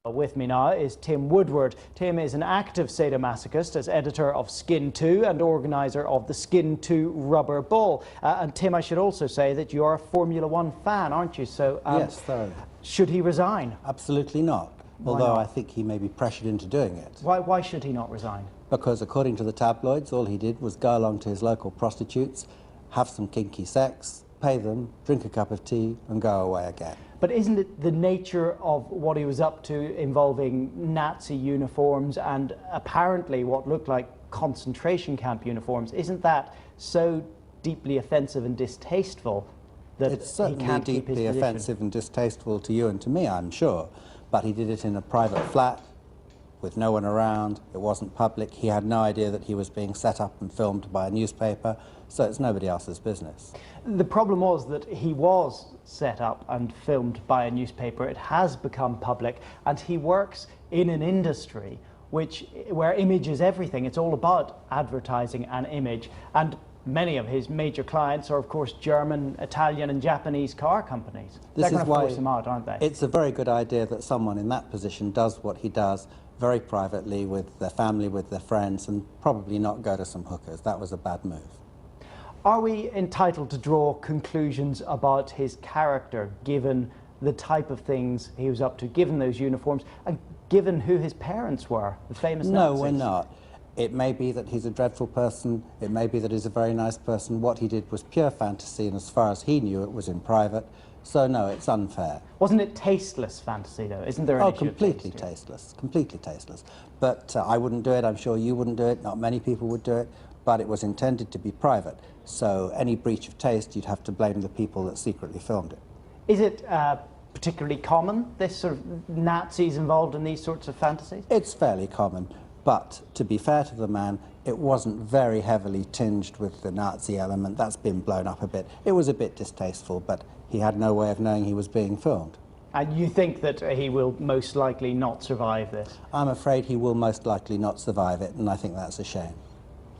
With me now is Tim Woodward. Tim is an active sadomasochist as editor of Skin 2 and organiser of the Skin 2 Rubber Ball. And Tim, I should also say that you are a Formula One fan, aren't you? So yes, thoroughly. Should he resign? Absolutely not. Although I think he may be pressured into doing it. Why should he not resign? Because according to the tabloids, all he did was go along to his local prostitutes, have some kinky sex, pay them, drink a cup of tea and go away again. But isn't it the nature of what he was up to involving Nazi uniforms and apparently what looked like concentration camp uniforms, isn't that so deeply offensive and distasteful that it's certainly he can't keep his deeply position? offensive and distasteful to you and to me, I'm sure. But he did it in a private flat with no one around. It wasn't public. He had no idea that he was being set up and filmed by a newspaper, so it's nobody else's business. The problem was that he was set up and filmed by a newspaper. It has become public, and he works in an industry where image is everything. It's all about advertising and image, and many of his major clients are, of course, German, Italian and Japanese car companies. They're going to force him out, aren't they? It's a very good idea that someone in that position does what he does very privately with their family, with their friends, and probably not go to some hookers. That was a bad move. Are we entitled to draw conclusions about his character, given the type of things he was up to, given those uniforms, and given who his parents were, the famous Nazis? No, we're not. It may be that he's a dreadful person, it may be that he's a very nice person. What he did was pure fantasy, and as far as he knew, it was in private. So no, it's unfair. Wasn't it tasteless fantasy, though? Isn't there an issue of completely tasteless, completely tasteless. But I wouldn't do it, I'm sure you wouldn't do it, not many people would do it, but it was intended to be private. So any breach of taste, you'd have to blame the people that secretly filmed it. Is it particularly common, this sort of Nazis involved in these sorts of fantasies? It's fairly common, but to be fair to the man, it wasn't very heavily tinged with the Nazi element. That's been blown up a bit. It was a bit distasteful, but he had no way of knowing he was being filmed. And you think that he will most likely not survive this? I'm afraid he will most likely not survive it, and I think that's a shame.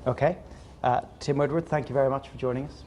Okay. Tim Woodward, thank you very much for joining us.